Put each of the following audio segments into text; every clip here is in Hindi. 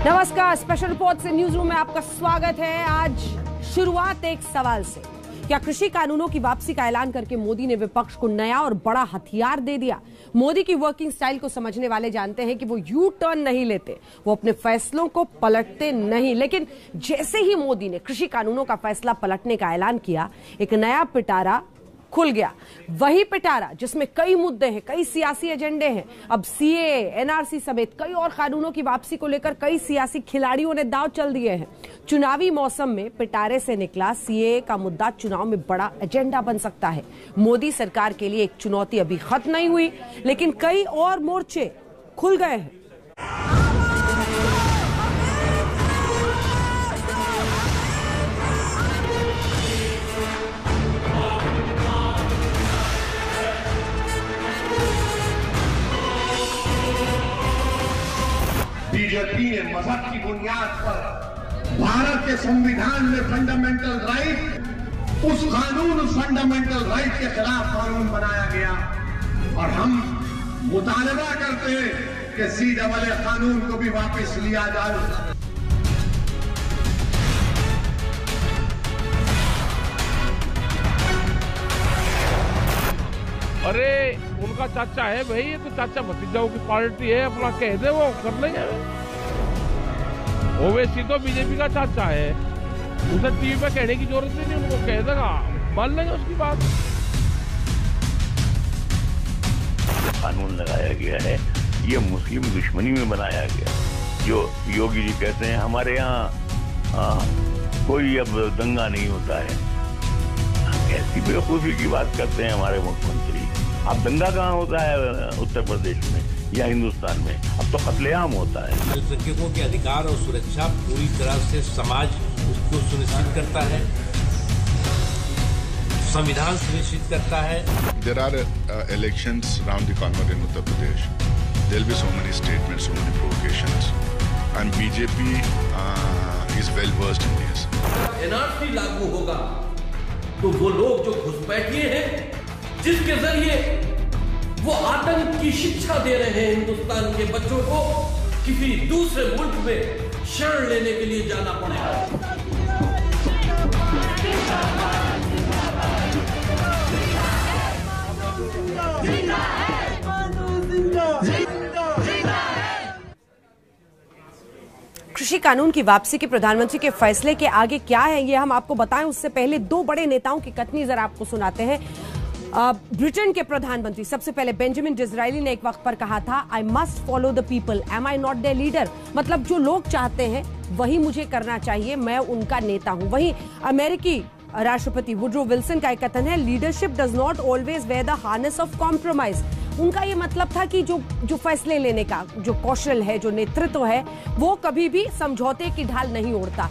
नमस्कार, स्पेशल रिपोर्ट से न्यूज रूम में आपका स्वागत है। आज शुरुआत एक सवाल से। क्या कृषि कानूनों की वापसी का ऐलान करके मोदी ने विपक्ष को नया और बड़ा हथियार दे दिया? मोदी की वर्किंग स्टाइल को समझने वाले जानते हैं कि वो यू टर्न नहीं लेते, वो अपने फैसलों को पलटते नहीं। लेकिन जैसे ही मोदी ने कृषि कानूनों का फैसला पलटने का ऐलान किया, एक नया पिटारा खुल गया। वही पिटारा जिसमें कई मुद्दे हैं, कई सियासी एजेंडे हैं। अब सीए, एनआरसी समेत कई और कानूनों की वापसी को लेकर कई सियासी खिलाड़ियों ने दांव चल दिए हैं। चुनावी मौसम में पिटारे से निकला सीए का मुद्दा चुनाव में बड़ा एजेंडा बन सकता है। मोदी सरकार के लिए एक चुनौती अभी खत्म नहीं हुई, लेकिन कई और मोर्चे खुल गए हैं। बीजेपी ने मजहब की बुनियाद पर भारत के संविधान में फंडामेंटल राइट, उस कानून, उस फंडामेंटल राइट के खिलाफ कानून बनाया गया। और हम मुतालबा करते हैं कि सीएए कानून को भी वापस लिया जाए। अरे उनका चाचा है भाई, ये तो चाचा भतीजाओं की पार्टी है, अपना कह दे वो कर लेंगे। ओवैसी तो बीजेपी का चाचा है, उसे टीवी पे कहने की जरूरत नहीं, उनको कह देगा, मान लेंगे उसकी बात। कानून लगाया गया है, ये मुस्लिम दुश्मनी में बनाया गया। जो योगी जी कहते हैं हमारे यहाँ कोई अब दंगा नहीं होता है, ऐसी बेवकूफी की बात करते हैं हमारे मुख्यमंत्री। अब दंगा कहाँ होता है उत्तर प्रदेश में या हिंदुस्तान में? अब तो कत्लेआम होता है। अल्पसंख्यकों के अधिकार और सुरक्षा पूरी तरह से समाज उसको सुनिश्चित करता है, संविधान सुनिश्चित करता है। There are elections around the corner in Uttar Pradesh. There will be so many statements, so many provocations, and BJP is well versed in this. NRC लागू होगा तो वो लोग जो घुसपैठिए हैं, जिसके जरिए वो आतंक की शिक्षा दे रहे हैं हिंदुस्तान के बच्चों को, किसी दूसरे मुल्क में शरण लेने के लिए जाना पड़ेगा। कृषि कानून की वापसी के प्रधानमंत्री के फैसले के आगे क्या है, ये हम आपको बताएं। उससे पहले दो बड़े नेताओं की कथनी जरा आपको सुनाते हैं। ब्रिटेन के प्रधानमंत्री सबसे पहले बेंजामिन डिज़रायली ने एक वक्त पर कहा था, I must follow the people, am I not their leader. मतलब जो लोग चाहते हैं वही मुझे करना चाहिए, मैं उनका नेता हूं। वहीं अमेरिकी राष्ट्रपति वुड्रो विल्सन का एक कथन है, leadership does not always wear the harness of compromise. उनका ये मतलब था कि जो फैसले लेने का जो कौशल है, जो नेतृत्व है, वो कभी भी समझौते की ढाल नहीं ओढ़ता।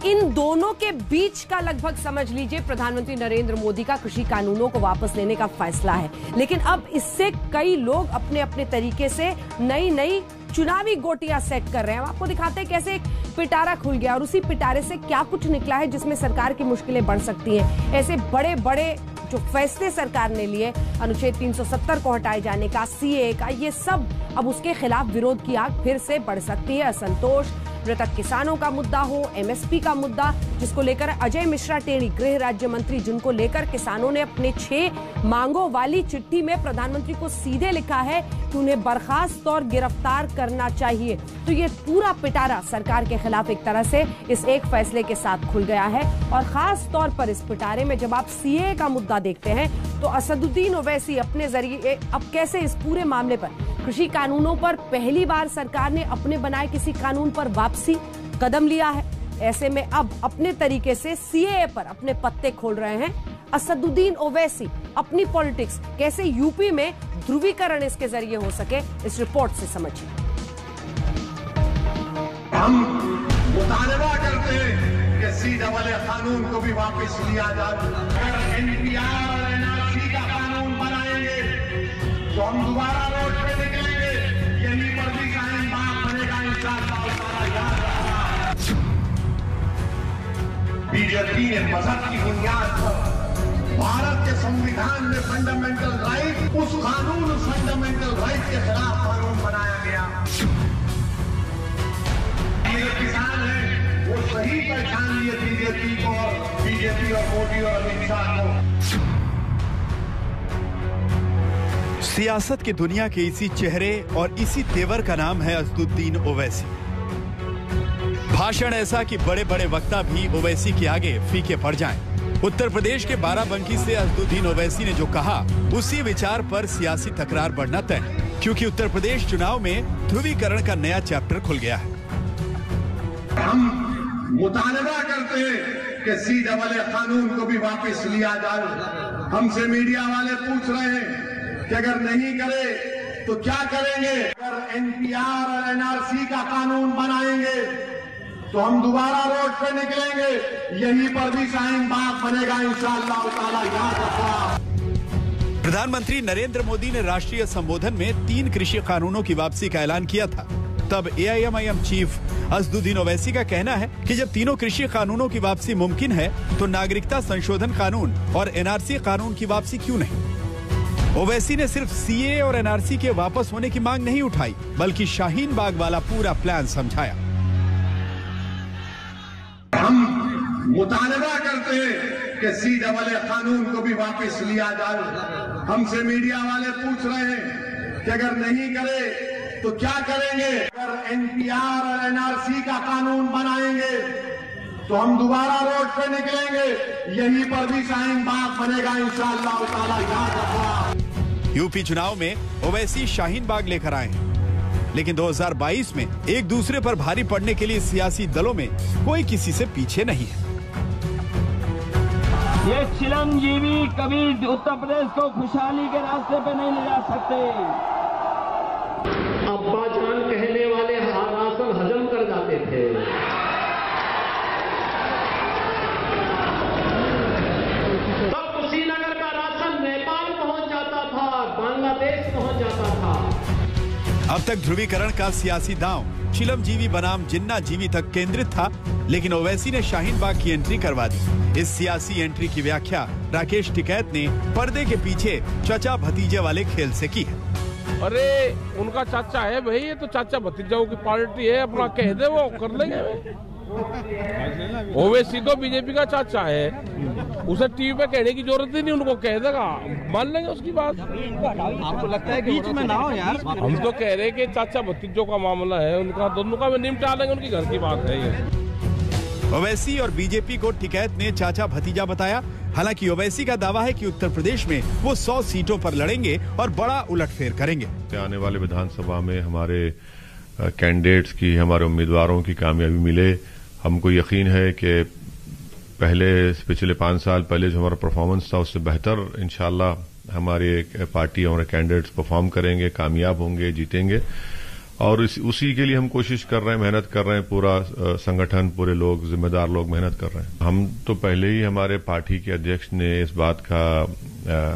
इन दोनों के बीच का लगभग समझ लीजिए प्रधानमंत्री नरेंद्र मोदी का कृषि कानूनों को वापस लेने का फैसला है। लेकिन अब इससे कई लोग अपने अपने तरीके से नई चुनावी गोटियां सेट कर रहे हैं। आपको दिखाते हैं कैसे एक पिटारा खुल गया और उसी पिटारे से क्या कुछ निकला है जिसमें सरकार की मुश्किलें बढ़ सकती हैं। ऐसे बड़े बड़े जो फैसले सरकार ने लिए, अनुच्छेद 370 को हटाए जाने का, सीए का, ये सब अब उसके खिलाफ विरोध की आग फिर से बढ़ सकती है। असंतोष, मृतक किसानों का मुद्दा हो, एमएसपी का मुद्दा, जिसको लेकर अजय मिश्रा टेढ़ी गृह राज्य मंत्री, जिनको लेकर किसानों ने अपने 6 मांगों वाली चिट्ठी में प्रधानमंत्री को सीधे लिखा है कि उन्हें बर्खास्त और गिरफ्तार करना चाहिए। तो ये पूरा पिटारा सरकार के खिलाफ एक तरह से इस एक फैसले के साथ खुल गया है। और खास तौर पर इस पिटारे में जब आप सीए का मुद्दा देखते हैं तो असदुद्दीन ओवैसी अपने जरिए अब कैसे इस पूरे मामले पर, कृषि कानूनों पर पहली बार सरकार ने अपने बनाए किसी कानून पर वापसी कदम लिया है। ऐसे में अब अपने तरीके से सीएए पर अपने पत्ते खोल रहे हैं असदुद्दीन ओवैसी। अपनी पॉलिटिक्स कैसे यूपी में ध्रुवीकरण इसके जरिए हो सके, इस रिपोर्ट से समझिए। हम मुतालबा करते हैं कि सीएए कानून को भी वापस लिया जाए। अगर एनपीआर और एनआरसी का कानून बनाएंगे तो हम दोबारा रोड पे निकलेंगे, यहीं पर भी कायम बात बनेगा इंशाअल्लाह। बीजेपी ने मजहब की बुनियाद पर भारत के संविधान में फंडामेंटल राइट, उस कानून, उस फंडामेंटल राइट के खिलाफ कानून बनाया गया। पहचान लिए बीजेपी को और बीजेपी और मोदी और अमित शाह को। सियासत की दुनिया के इसी चेहरे और इसी तेवर का नाम है असदुद्दीन ओवैसी। भाषण ऐसा कि बड़े बड़े वक्ता भी ओवैसी के आगे फीके पड़ जाएं। उत्तर प्रदेश के बाराबंकी से असदुद्दीन ओवैसी ने जो कहा, उसी विचार पर सियासी तकरार बढ़ना तय है, क्योंकि उत्तर प्रदेश चुनाव में ध्रुवीकरण का नया चैप्टर खुल गया है। हम मुतालबा करते हैं कि CAA कानून को भी वापस लिया जाए। हमसे मीडिया वाले पूछ रहे हैं कि अगर नहीं करे तो क्या करेंगे। अगर NPR और NRC का कानून बनाएंगे तो हम दोबारा रोड पे निकलेंगे, यहीं पर भी शाहीन बाग बनेगा इंशाअल्लाह ताला, याद रखना। प्रधानमंत्री नरेंद्र मोदी ने राष्ट्रीय संबोधन में 3 कृषि कानूनों की वापसी का ऐलान किया था। तब AIMIM चीफ असदुद्दीन ओवैसी का कहना है कि जब तीनों कृषि कानूनों की वापसी मुमकिन है तो नागरिकता संशोधन कानून और NRC कानून की वापसी क्यों नहीं। ओवैसी ने सिर्फ CAA और NRC के वापस होने की मांग नहीं उठाई, बल्कि शाहीन बाग वाला पूरा प्लान समझाया। हम मुतालबा करते हैं कि CAA कानून को भी वापस लिया जाए। हमसे मीडिया वाले पूछ रहे हैं कि अगर नहीं करे तो क्या करेंगे। अगर NPR और NRC का कानून बनाएंगे तो हम दोबारा रोड पे निकलेंगे, यहीं पर भी शाहीन बाग बनेगा इंशाअल्लाह ताला, याद रखना। यूपी चुनाव में ओवैसी शाहीन बाग लेकर आए हैं, लेकिन 2022 में एक दूसरे पर भारी पड़ने के लिए सियासी दलों में कोई किसी से पीछे नहीं है। ये चिरंजीवी कभी उत्तर प्रदेश को खुशहाली के रास्ते पे नहीं ले जा सकते। अब्बाजान कहने वाले राशन हजम कर जाते थे। तब कुशीनगर का राशन नेपाल पहुंच जाता था, बांग्लादेश पहुंच जाता था। अब तक ध्रुवीकरण का सियासी दांव चिलमजीवी बनाम जिन्ना जीवी तक केंद्रित था, लेकिन ओवैसी ने शाहीन बाग की एंट्री करवा दी। इस सियासी एंट्री की व्याख्या राकेश टिकैत ने पर्दे के पीछे चाचा भतीजे वाले खेल से की है। अरे उनका चाचा है भाई, ये तो चाचा भतीजाओं की पार्टी है, अपना कह दे वो कर लेंगे। ओवैसी तो बीजेपी का चाचा है, उसे टीवी पे कहने की जरूरत ही नहीं, उनको कह देगा, मान लेंगे उसकी बात। आपको लगता है बीच में ना हो यार। हम तो कह रहे हैं कि चाचा भतीजों का मामला है, उनका दोनों का निपटा लेंगे, उनकी घर की बात है ये। ओवैसी और बीजेपी को टिकैत ने चाचा भतीजा बताया। हालांकि ओवैसी का दावा है कि उत्तर प्रदेश में वो 100 सीटों पर लड़ेंगे और बड़ा उलटफेर करेंगे। आने वाले विधानसभा में हमारे कैंडिडेट्स की, हमारे उम्मीदवारों की कामयाबी मिले। हमको यकीन है कि पिछले 5 साल पहले जो हमारा परफॉर्मेंस था उससे बेहतर इंशाल्लाह हमारी पार्टी, हमारे कैंडिडेट्स परफॉर्म करेंगे, कामयाब होंगे, जीतेंगे। और उसी के लिए हम कोशिश कर रहे हैं, मेहनत कर रहे हैं। पूरा संगठन, पूरे लोग, जिम्मेदार लोग मेहनत कर रहे हैं। हम तो पहले ही हमारे पार्टी के अध्यक्ष ने इस बात का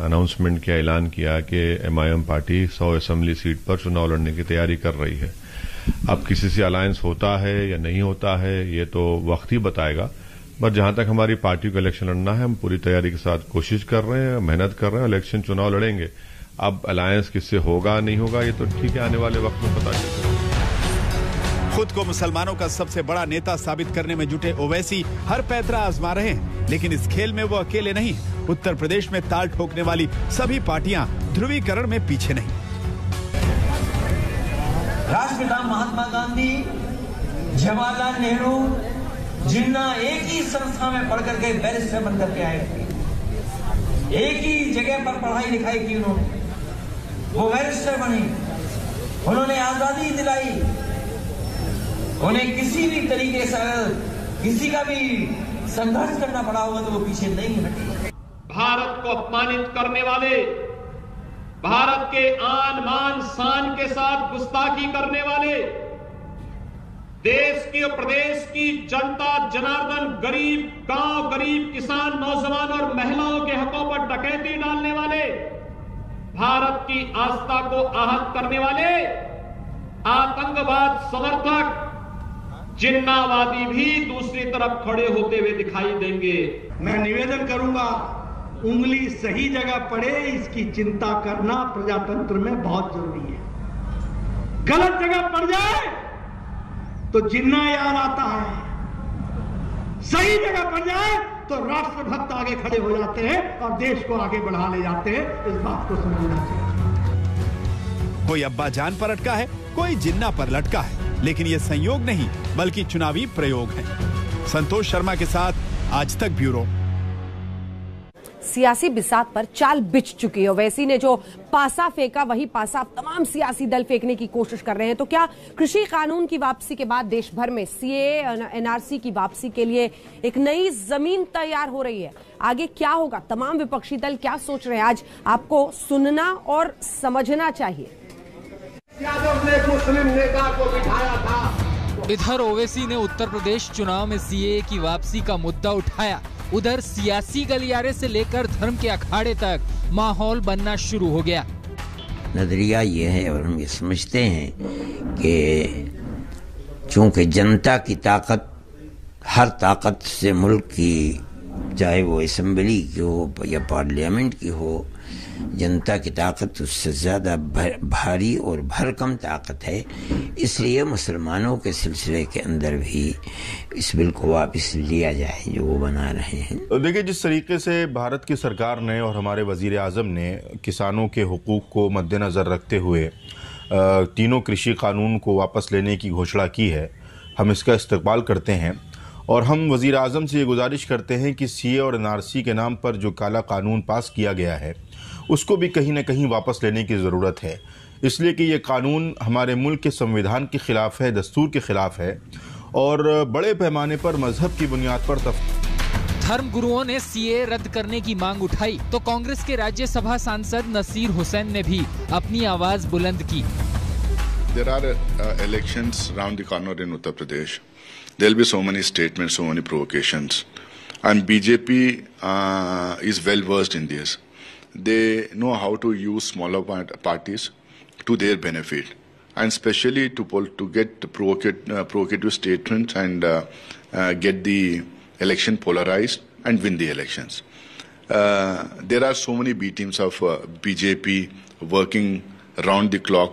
अनाउंसमेंट किया, ऐलान किया कि MIM पार्टी 100 असेंबली सीट पर चुनाव लड़ने की तैयारी कर रही है। अब किसी से अलायंस होता है या नहीं होता है ये तो वक्त ही बताएगा, बट जहां तक हमारी पार्टी को इलेक्शन लड़ना है हम पूरी तैयारी के साथ कोशिश कर रहे हैं, मेहनत कर रहे हैं, इलेक्शन चुनाव लड़ेंगे। अब अलायंस किससे होगा नहीं होगा ये तो ठीक है, आने वाले वक्त में पता चलेगा। खुद को मुसलमानों का सबसे बड़ा नेता साबित करने में जुटे ओवैसी हर पैतरा आजमा रहे हैं, लेकिन इस खेल में वो अकेले नहीं। उत्तर प्रदेश में ताल ठोकने वाली सभी पार्टियां ध्रुवीकरण में पीछे नहीं। राष्ट्रपिता महात्मा गांधी, जवाहरलाल नेहरू, जिन्ना एक ही संस्था में पढ़ करके बैरिस्टर बनकर के आए थे। एक ही जगह पर पढ़ाई लिखाई की उन्होंने, वो बैरिस्टर बने, उन्होंने आजादी दिलाई। उन्हें किसी भी तरीके से किसी का भी संघर्ष करना पड़ा होगा तो वो पीछे नहीं हटे। भारत को अपमानित करने वाले, भारत के आन मान शान के साथ गुस्ताखी करने वाले, देश की और प्रदेश की जनता जनार्दन, गरीब गांव, गरीब किसान, नौजवान और महिलाओं के हकों पर डकैती डालने वाले, भारत की आस्था को आहत करने वाले आतंकवाद समर्थक, जिन्नावादी भी दूसरी तरफ खड़े होते हुए दिखाई देंगे। मैं निवेदन करूंगा, उंगली सही जगह पड़े इसकी चिंता करना प्रजातंत्र में बहुत जरूरी है। गलत जगह पड़ जाए तो जिन्ना याद आता है, सही जगह पर जाए तो राष्ट्रभक्त आगे खड़े हो जाते हैं और देश को आगे बढ़ा ले जाते हैं। इस बात को समझना चाहिए। कोई अब्बा जान पर अटका है, कोई जिन्ना पर लटका है, लेकिन ये संयोग नहीं बल्कि चुनावी प्रयोग है। संतोष शर्मा के साथ आज तक ब्यूरो। सियासी बिसात पर चाल बिछ चुकी है। ओवैसी ने जो पासा फेंका वही पासा तमाम सियासी दल फेंकने की कोशिश कर रहे हैं। तो क्या कृषि कानून की वापसी के बाद देश भर में सीएए एनआरसी की वापसी के लिए एक नई जमीन तैयार हो रही है? आगे क्या होगा? तमाम विपक्षी दल क्या सोच रहे हैं? आज आपको सुनना और समझना चाहिए। यादव ने मुस्लिम नेता को बिठाया था। इधर ओवैसी ने उत्तर प्रदेश चुनाव में सीएए की वापसी का मुद्दा उठाया, उधर सियासी गलियारे से लेकर धर्म के अखाड़े तक माहौल बनना शुरू हो गया। नजरिया ये है और हम ये समझते हैं कि चूंकि जनता की ताकत हर ताकत से मुल्क की, चाहे वो असेंबली की हो या पार्लियामेंट की हो, जनता की ताकत उससे ज़्यादा भारी और भरकम ताकत है। इसलिए मुसलमानों के सिलसिले के अंदर भी इस बिल को वापस लिया जाए जो वो बना रहे हैं। देखिए, जिस तरीके से भारत की सरकार ने और हमारे वजीर आज़म ने किसानों के हुकूक को मद्देनज़र रखते हुए तीनों कृषि कानून को वापस लेने की घोषणा की है, हम इसका इस्तकबाल करते हैं और हम वजीर आज़म से ये गुजारिश करते हैं कि सीए और एनआरसी के नाम पर जो काला कानून पास किया गया है उसको भी कहीं ना कहीं वापस लेने की ज़रूरत है, इसलिए कि ये कानून हमारे मुल्क के संविधान के ख़िलाफ़ है, दस्तूर के ख़िलाफ़ है और बड़े पैमाने पर मजहब की बुनियाद पर धर्म गुरुओं ने सीए रद्द करने की मांग उठाई तो कांग्रेस के राज्यसभा सांसद नसीर हुसैन ने भी अपनी आवाज बुलंद की। There are elections round the corner in Uttar Pradesh. There will be so many statements, so many provocations, and BJP is well versed in this. They know how to use smaller parties to their benefit, and especially to get provocative statements and get the election polarized and win the elections. There are so many B teams of BJP working round the clock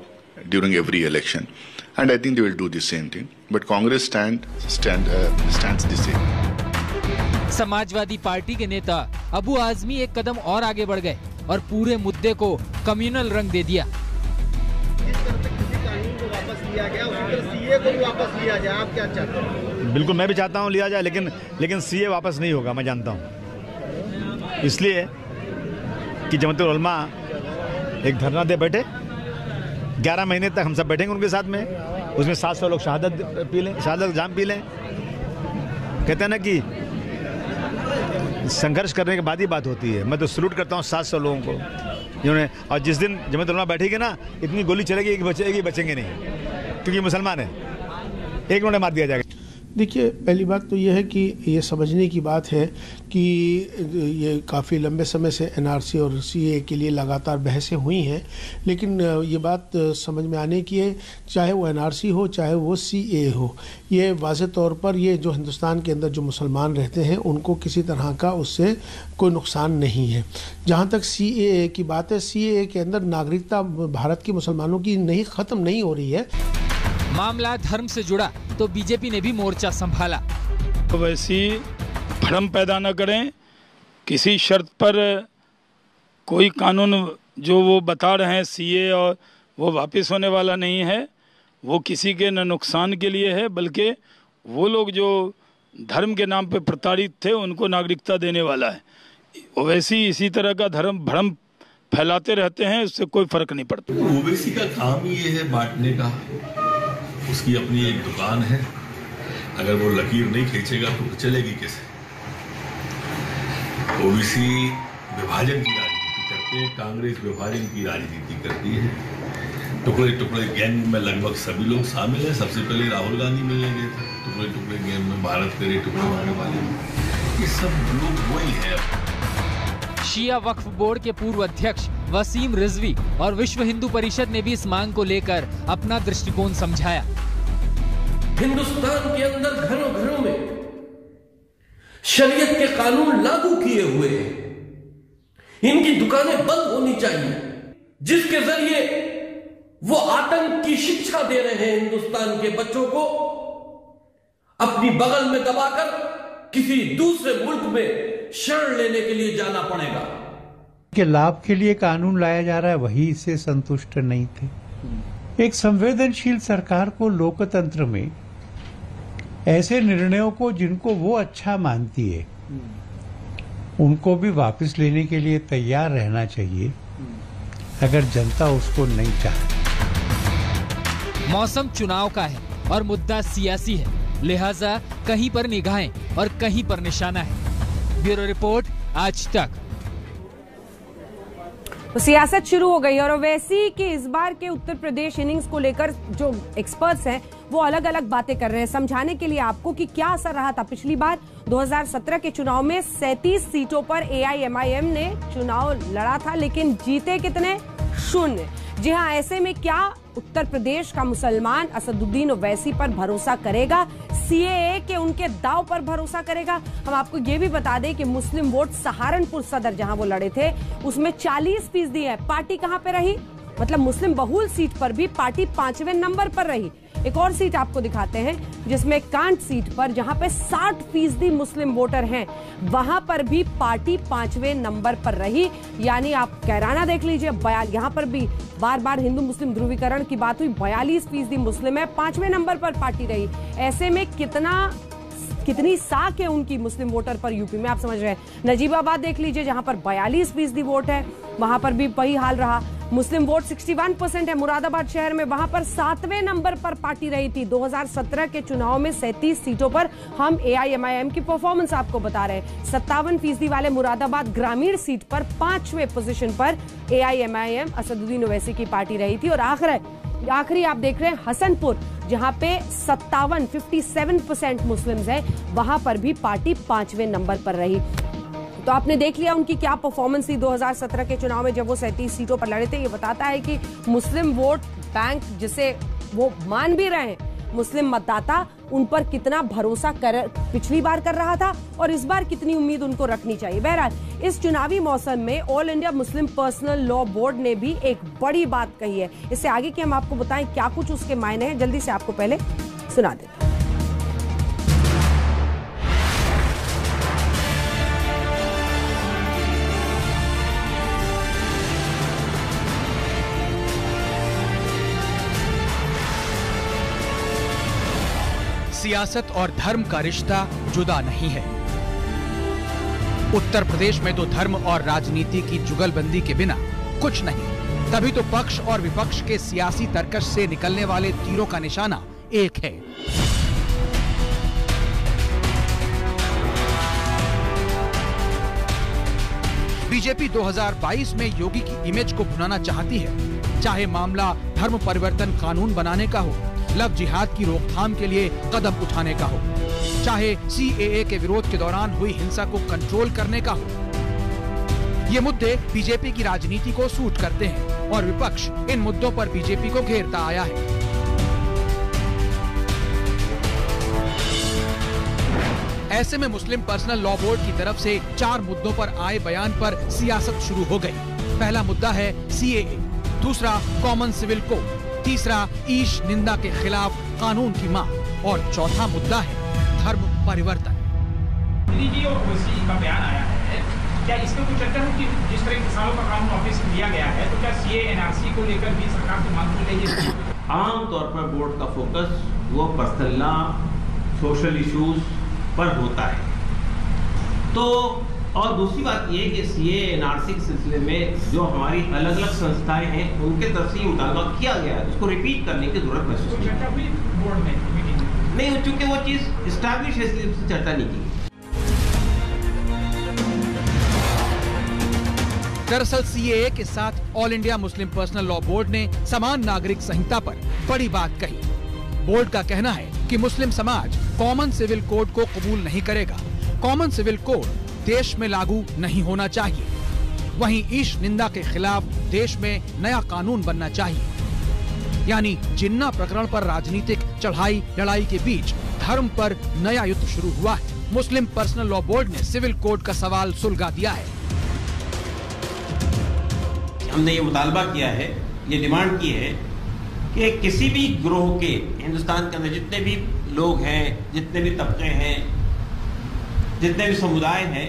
during every election, and I think they will do the same thing. But Congress stands the same. Samajwadi party के नेता अबू आजमी एक कदम और आगे बढ़ गए और पूरे मुद्दे को कम्युनल रंग दे दिया। बिल्कुल, मैं भी चाहता हूं लिया जाए, लेकिन सीए वापस नहीं होगा, मैं जानता हूं। इसलिए कि जमातुल उलमा एक धरना दे बैठे, 11 महीने तक हम सब बैठेंगे उनके साथ में, उसमें 700 लोग शहादत पी लें, शहादत जाम पी लें। कहते हैं ना कि संघर्ष करने के बाद ही बात होती है। मैं तो सलूट करता हूँ 700 लोगों को जिन्होंने, और जिस दिन जमात उलमा बैठेगी ना, इतनी गोली चलेगी कि बचेंगे नहीं, क्योंकि मुसलमान है, एक उन्होंने मार दिया जाएगा। देखिए, पहली बात तो ये है कि ये समझने की बात है कि ये काफ़ी लंबे समय से एनआरसी और सीए के लिए लगातार बहसें हुई हैं, लेकिन ये बात समझ में आने की है, चाहे वो एनआरसी हो चाहे वो सीए हो, ये वाज़े तौर पर ये जो हिंदुस्तान के अंदर जो मुसलमान रहते हैं उनको किसी तरह का उससे कोई नुकसान नहीं है। जहाँ तक सीए की बात है, सीए के अंदर नागरिकता भारत की मुसलमानों की ख़त्म नहीं हो रही है। मामला धर्म से जुड़ा तो बीजेपी ने भी मोर्चा संभाला। तो वैसी भ्रम पैदा न करें, किसी शर्त पर कोई कानून जो वो बता रहे हैं सीए और वो वापस होने वाला नहीं है, वो किसी के न नुकसान के लिए है, बल्कि वो लोग जो धर्म के नाम पे प्रताड़ित थे उनको नागरिकता देने वाला है। ओवैसी इसी तरह का धर्म भ्रम फैलाते रहते हैं, उससे कोई फर्क नहीं पड़ता। ओवैसी का काम ही ये है बांटने का, उसकी अपनी एक दुकान है, अगर वो लकीर नहीं खींचेगा तो चलेगी कैसे। ओबीसी विभाजन की राजनीति करते हैं, कांग्रेस विभाजन की राजनीति करती है। टुकड़े टुकड़े गैंग में लगभग सभी लोग शामिल हैं। सबसे पहले राहुल गांधी मिलने गए थे टुकड़े टुकड़े गैंग में, भारत करे टुकड़े मारने वाले, ये सब लोग वही है। शिया वक्फ बोर्ड के पूर्व अध्यक्ष वसीम रिजवी और विश्व हिंदू परिषद ने भी इस मांग को लेकर अपना दृष्टिकोण समझाया। हिंदुस्तान के अंदर घरों घरों में शरीयत के कानून लागू किए हुए हैं। इनकी दुकानें बंद होनी चाहिए, जिसके जरिए वो आतंक की शिक्षा दे रहे हैं हिंदुस्तान के बच्चों को, अपनी बगल में दबाकर किसी दूसरे मुल्क में शरण लेने के लिए जाना पड़ेगा। के लाभ के लिए कानून लाया जा रहा है, वही इससे संतुष्ट नहीं थे। एक संवेदनशील सरकार को लोकतंत्र में ऐसे निर्णयों को जिनको वो अच्छा मानती है उनको भी वापस लेने के लिए तैयार रहना चाहिए, अगर जनता उसको नहीं चाहती। मौसम चुनाव का है और मुद्दा सियासी है, लिहाजा कहीं पर निगाहें और कहीं पर निशाना है। ब्यूरो रिपोर्ट, आज तक। तो सियासत शुरू हो गई और वैसी कि इस बार के उत्तर प्रदेश इनिंग्स को लेकर जो एक्सपर्ट्स हैं वो अलग अलग बातें कर रहे हैं। समझाने के लिए आपको कि क्या असर रहा था पिछली बार 2017 के चुनाव में 37 सीटों पर AIMIM ने चुनाव लड़ा था, लेकिन जीते कितने? 0। जी हां, ऐसे में क्या उत्तर प्रदेश का मुसलमान असदुद्दीन ओवैसी पर भरोसा करेगा? CAA के उनके दाव पर भरोसा करेगा? हम आपको ये भी बता दें कि मुस्लिम वोट सहारनपुर सदर जहां वो लड़े थे उसमें 40% है। पार्टी कहां पे रही? मतलब मुस्लिम बहुल सीट पर भी पार्टी 5वें नंबर पर रही। एक और सीट आपको दिखाते हैं जिसमें कांट सीट पर जहां पे 60% मुस्लिम वोटर हैं, वहां पर भी पार्टी 5वें नंबर पर रही। यानी आप कैराना देख लीजिए, यहां पर भी बार बार हिंदू मुस्लिम ध्रुवीकरण की बात हुई, 42% मुस्लिम है, 5वें नंबर पर पार्टी रही। ऐसे में कितनी साख है उनकी मुस्लिम वोटर पर यूपी में, आप समझ रहे हैं। नजीबाबाद देख लीजिए जहां पर 42% वोट है, वहां पर भी वही हाल रहा। मुस्लिम वोट 61% है मुरादाबाद शहर में, वहां पर 7वें नंबर पर पार्टी रही थी। 2017 के चुनाव में 37 सीटों पर हम AIMIM की परफॉर्मेंस आपको बता रहे हैं। 57% वाले मुरादाबाद ग्रामीण सीट पर 5वें पोजीशन पर AIMIM असदुद्दीन ओवैसी की पार्टी रही थी। और आखिरी आप देख रहे हैं हसनपुर जहां पे 57% मुस्लिम्स है, वहां पर भी पार्टी 5वें नंबर पर रही। तो आपने देख लिया उनकी क्या परफॉर्मेंस थी 2017 के चुनाव में जब वो 37 सीटों पर लड़े थे। ये बताता है कि मुस्लिम वोट बैंक जिसे वो मान भी रहे हैं, मुस्लिम मतदाता उन पर कितना भरोसा पिछली बार कर रहा था और इस बार कितनी उम्मीद उनको रखनी चाहिए। बहरहाल इस चुनावी मौसम में all India Muslim personal law board ने भी एक बड़ी बात कही है। इससे आगे की हम आपको बताएं क्या कुछ उसके मायने हैं, जल्दी से आपको पहले सुना देते हैं। सियासत और धर्म का रिश्ता जुदा नहीं है। उत्तर प्रदेश में तो धर्म और राजनीति की जुगलबंदी के बिना कुछ नहीं। तभी तो पक्ष और विपक्ष के सियासी तर्कश से निकलने वाले तीरों का निशाना एक है। बीजेपी 2022 में योगी की इमेज को भुनाना चाहती है, चाहे मामला धर्म परिवर्तन कानून बनाने का हो, लव जिहाद की रोकथाम के लिए कदम उठाने का हो, चाहे CAA के विरोध के दौरान हुई हिंसा को कंट्रोल करने का हो। ये मुद्दे बीजेपी की राजनीति को सूट करते हैं और विपक्ष इन मुद्दों पर बीजेपी को घेरता आया है। ऐसे में मुस्लिम पर्सनल लॉ बोर्ड की तरफ से 4 मुद्दों पर आए बयान पर सियासत शुरू हो गई। पहला मुद्दा है CAA, दूसरा कॉमन सिविल कोड, तीसरा ईश निंदा के खिलाफ कानून की मांग और चौथा मुद्दा है धर्म परिवर्तन। जी और ओवैसी का बयान आया है, क्या इसमें कुछ चर्चा हो कि जिस तरह किसानों का कानून वापस लिया गया है तो क्या CAA NRC को लेकर भी सरकार से मांग की गई है? आमतौर पर बोर्ड का फोकस वो पर्सनल लॉ, सोशल इश्यूज पर होता है। तो और दूसरी बात ये कि CAA NRC के सिलसिले में जो हमारी अलग अलग संस्थाएं हैं उनके तरफ से मुतालबा किया गया है, उसको रिपीट करने की जरूरत महसूस नहीं, चूंकि वो चीज इस्टेब्लिश है इसलिए उससे चर्चा नहीं की। दरअसल CAA के साथ all India Muslim personal law board ने समान नागरिक संहिता पर बड़ी बात कही। बोर्ड का कहना है कि मुस्लिम समाज कॉमन सिविल कोड को कबूल नहीं करेगा। कॉमन सिविल कोड देश में लागू नहीं होना चाहिए। वहीं ईश निंदा के खिलाफ देश में नया कानून बनना चाहिए। यानी जिन्ना प्रकरण पर राजनीतिक चढ़ाई लड़ाई के बीच धर्म पर नया युद्ध शुरू हुआ है। मुस्लिम पर्सनल लॉ बोर्ड ने सिविल कोड का सवाल सुलझा दिया है। हमने ये मुतालबा किया है, ये डिमांड की है कि किसी भी ग्रोह के हिंदुस्तान के अंदर जितने भी लोग हैं, जितने भी तबके हैं, जितने भी समुदाय हैं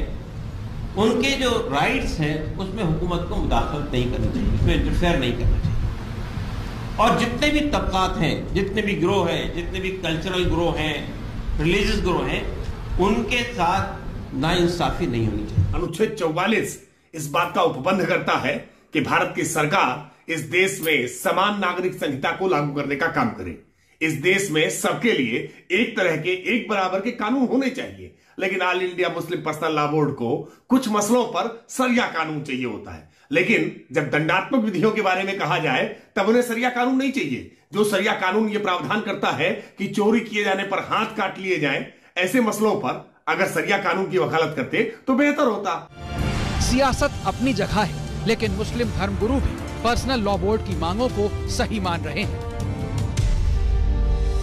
उनके जो राइट्स हैं उसमें हुकूमत को मुदाखलत नहीं करनी चाहिए, उसमें इंटरफेयर नहीं करना चाहिए। और जितने भी तबकात हैं, जितने भी ग्रोह हैं, जितने भी कल्चरल ग्रोह हैं, रिलीजियस ग्रोह हैं, उनके साथ नाइंसाफी नहीं होनी चाहिए। अनुच्छेद 44 इस बात का उपबंध करता है कि भारत की सरकार इस देश में समान नागरिक संहिता को लागू करने का काम करे। इस देश में सबके लिए एक तरह के, एक बराबर के कानून होने चाहिए, लेकिन all India Muslim personal law board को कुछ मसलों पर सरिया कानून चाहिए होता है। लेकिन जब दंडात्मक विधियों के बारे में कहा जाए तब उन्हें सरिया कानून नहीं चाहिए। जो सरिया कानून यह प्रावधान करता है कि चोरी किए जाने पर हाथ काट लिए जाएं, ऐसे मसलों पर अगर सरिया कानून की वकालत करते तो बेहतर होता। सियासत अपनी जगह है, लेकिन मुस्लिम धर्मगुरु भी पर्सनल लॉ बोर्ड की मांगों को सही मान रहे हैं।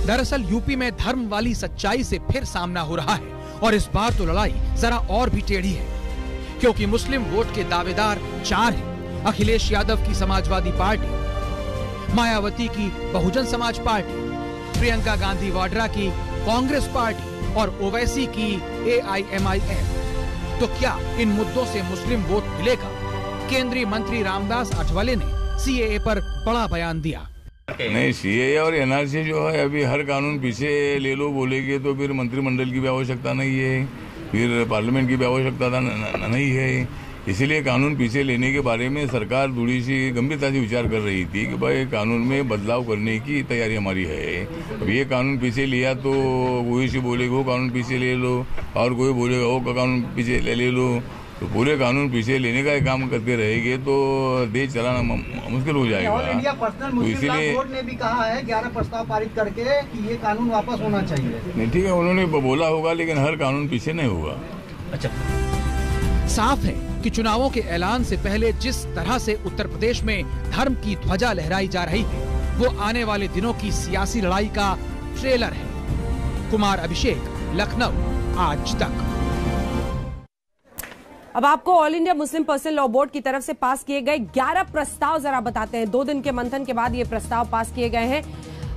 दरअसल यूपी में धर्म वाली सच्चाई से फिर सामना हो रहा है, और इस बार तो लड़ाई जरा और भी टेढ़ी है, क्योंकि मुस्लिम वोट के दावेदार 4 हैं। अखिलेश यादव की समाजवादी पार्टी, मायावती की बहुजन समाज पार्टी, प्रियंका गांधी वाड्रा की कांग्रेस पार्टी और ओवैसी की AIMIM। तो क्या इन मुद्दों से मुस्लिम वोट मिलेगा? केंद्रीय मंत्री रामदास अठवले ने CAA पर बड़ा बयान दिया। नहीं, CAA और NRC जो है, अभी हर कानून पीछे ले लो बोलेंगे तो फिर मंत्रिमंडल की भी आवश्यकता नहीं है, फिर पार्लियामेंट की भी आवश्यकता नहीं है। इसीलिए कानून पीछे लेने के बारे में सरकार थोड़ी सी गंभीरता से विचार कर रही थी कि भाई कानून में बदलाव करने की तैयारी हमारी है। अब ये कानून पीछे लिया तो कोई सी बोलेगा वो कानून पीछे ले लो, और कोई बोलेगा वो कानून पीछे ले लो, तो पूरे कानून पीछे लेने का काम करते रहेंगे तो देश चलाना मुश्किल हो जाएगा। ऑल इंडिया पर्सनल मुस्लिम लॉ बोर्ड ने भी कहा है 11 प्रस्ताव पारित करके कि ये कानून वापस होना चाहिए। नहीं, ठीक है, उन्होंने बोला होगा, लेकिन हर कानून पीछे नहीं होगा। अच्छा, साफ है कि चुनावों के ऐलान से पहले जिस तरह से उत्तर प्रदेश में धर्म की ध्वजा लहराई जा रही है, वो आने वाले दिनों की सियासी लड़ाई का ट्रेलर है। कुमार अभिषेक, लखनऊ, आज तक। अब आपको all India Muslim personal law board की तरफ से पास किए गए 11 प्रस्ताव जरा बताते हैं। 2 दिन के मंथन के बाद ये प्रस्ताव पास किए गए हैं।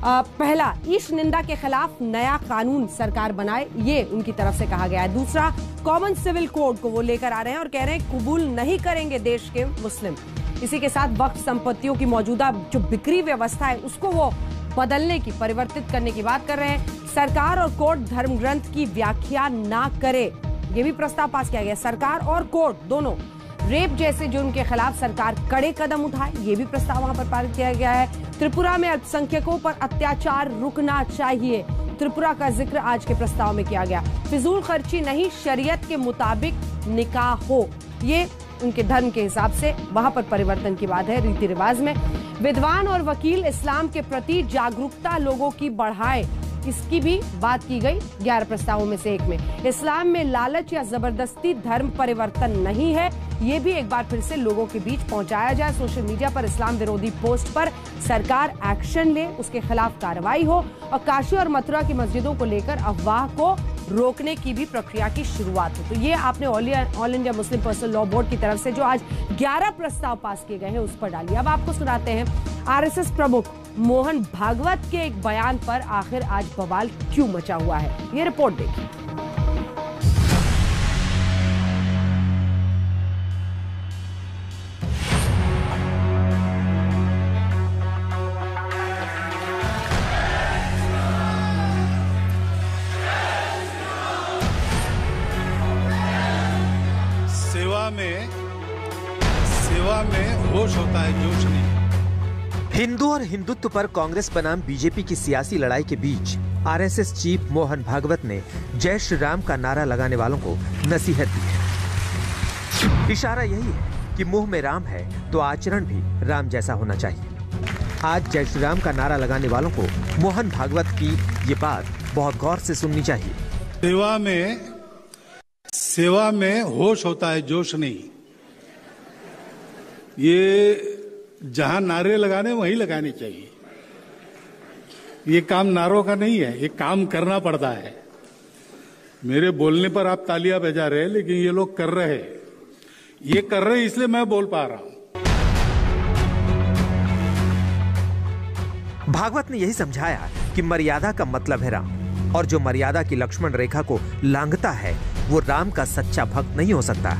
पहला, ईश निंदा के खिलाफ नया कानून सरकार बनाए, ये उनकी तरफ से कहा गया है। दूसरा, कॉमन सिविल कोड को वो लेकर आ रहे हैं और कह रहे हैं कबूल नहीं करेंगे देश के मुस्लिम। इसी के साथ वक्फ संपत्तियों की मौजूदा जो बिक्री व्यवस्था है उसको वो बदलने की, परिवर्तित करने की बात कर रहे हैं। सरकार और कोर्ट धर्म ग्रंथ की व्याख्या ना करे, ये भी प्रस्ताव पास किया गया। सरकार और कोर्ट दोनों रेप जैसे जुर्म के खिलाफ सरकार कड़े कदम उठाए, ये भी प्रस्ताव वहां पर पारित किया गया है। त्रिपुरा में अल्पसंख्यकों पर अत्याचार रुकना चाहिए, त्रिपुरा का जिक्र आज के प्रस्ताव में किया गया। फिजूल खर्ची नहीं, शरीयत के मुताबिक निकाह हो, ये उनके धर्म के हिसाब से वहां पर परिवर्तन की बात है रीति रिवाज में। विद्वान और वकील इस्लाम के प्रति जागरूकता लोगों की बढ़ाए, इसकी भी बात की गई 11 प्रस्तावों में से एक में। इस्लाम में लालच या जबरदस्ती धर्म परिवर्तन नहीं है, ये भी एक बार फिर से लोगों के बीच पहुंचाया जाए। सोशल मीडिया पर इस्लाम विरोधी पोस्ट पर सरकार एक्शन ले, उसके खिलाफ कार्रवाई हो, और काशी और मथुरा की मस्जिदों को लेकर अफवाह को रोकने की भी प्रक्रिया की शुरुआत हो। तो ये आपने all India Muslim personal law board की तरफ से जो आज 11 प्रस्ताव पास किए गए हैं उस पर डालिए। अब आपको सुनाते हैं RSS प्रमुख मोहन भागवत के एक बयान पर आखिर आज बवाल क्यों मचा हुआ है, ये रिपोर्ट देखिए। सेवा में होश होता है, जोश नहीं। हिंदू और हिंदुत्व पर कांग्रेस बनाम बीजेपी की सियासी लड़ाई के बीच RSS चीफ मोहन भागवत ने जय श्री राम का नारा लगाने वालों को नसीहत दी है। इशारा यही है कि मुंह में राम है तो आचरण भी राम जैसा होना चाहिए। आज जय श्री राम का नारा लगाने वालों को मोहन भागवत की ये बात बहुत गौर से सुननी चाहिए। सेवा में होश होता है, जोश नहीं। ये जहां नारे लगाने वहीं लगाने चाहिए। ये काम नारों का नहीं है, ये काम करना पड़ता है। मेरे बोलने पर आप तालियां बजा रहे हैं, लेकिन ये लोग कर रहे हैं। ये कर रहे हैं इसलिए मैं बोल पा रहा हूं। भागवत ने यही समझाया कि मर्यादा का मतलब है राम, और जो मर्यादा की लक्ष्मण रेखा को लांघता है वो राम का सच्चा भक्त नहीं हो सकता।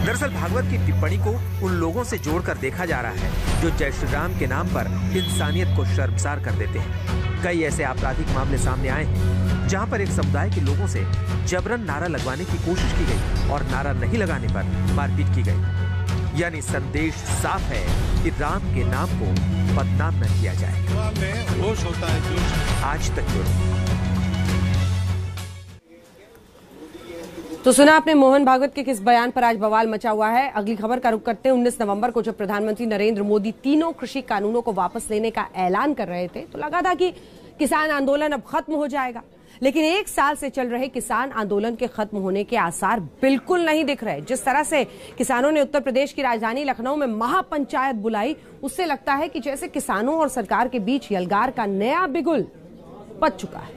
दरअसल भागवत की टिप्पणी को उन लोगों से जोड़कर देखा जा रहा है जो जय श्री राम के नाम पर इंसानियत को शर्मसार कर देते हैं। कई ऐसे आपराधिक मामले सामने आए हैं जहां पर एक समुदाय के लोगों से जबरन नारा लगवाने की कोशिश की गई और नारा नहीं लगाने पर मारपीट की गई। यानी संदेश साफ है कि राम के नाम को बदनाम न किया जाए। आज तक तो सुना आपने मोहन भागवत के किस बयान पर आज बवाल मचा हुआ है। अगली खबर का रुख करते हैं। 19 नवंबर को जब प्रधानमंत्री नरेंद्र मोदी तीनों कृषि कानूनों को वापस लेने का ऐलान कर रहे थे तो लगा था कि किसान आंदोलन अब खत्म हो जाएगा, लेकिन एक साल से चल रहे किसान आंदोलन के खत्म होने के आसार बिल्कुल नहीं दिख रहे। जिस तरह से किसानों ने उत्तर प्रदेश की राजधानी लखनऊ में महापंचायत बुलाई, उससे लगता है कि जैसे किसानों और सरकार के बीच यलगार का नया बिगुल पच चुका है।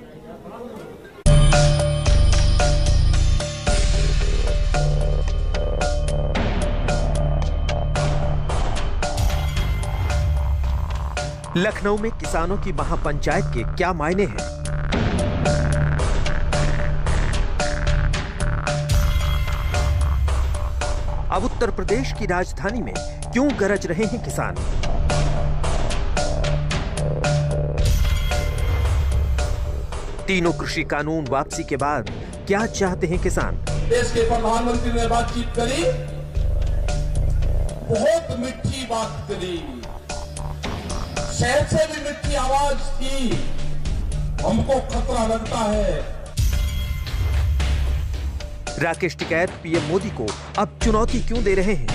लखनऊ में किसानों की महापंचायत के क्या मायने हैं? अब उत्तर प्रदेश की राजधानी में क्यों गरज रहे हैं किसान? तीनों कृषि कानून वापसी के बाद क्या चाहते हैं किसान? देश के प्रधानमंत्री ने बातचीत करी, बहुत मीठी बात करी, शहर से भी मीठी आवाज की, हमको खतरा लगता है। राकेश टिकैत पीएम मोदी को अब चुनौती क्यों दे रहे हैं?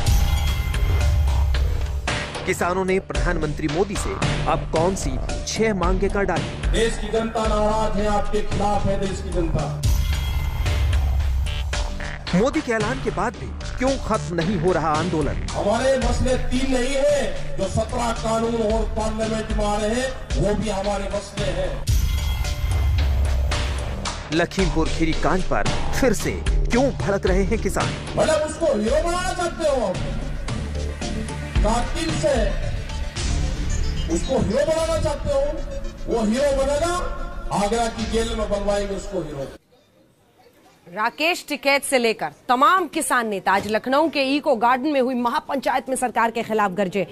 किसानों ने प्रधानमंत्री मोदी से अब कौन सी 6 मांगे कर डाली? देश की जनता नाराज है, आपके खिलाफ है देश की जनता। मोदी के ऐलान के बाद भी क्यों खत्म नहीं हो रहा आंदोलन? हमारे मसले 3 नहीं है, जो 17 कानून और पार्लियामेंट में आ रहे हैं वो भी हमारे मसले हैं। लखीमपुर खीरी कांड पर फिर से क्यों भड़क रहे हैं किसान? मतलब उसको हीरो बनाना चाहते हो? कातिल से उसको हीरो बनाना चाहते हो? वो हीरो बनेगा, आगरा की जेल में बनवाएंगे उसको हीरो। राकेश टिकैत से लेकर तमाम किसान नेता आज लखनऊ के इको गार्डन में हुई महापंचायत में सरकार के खिलाफ गरजे।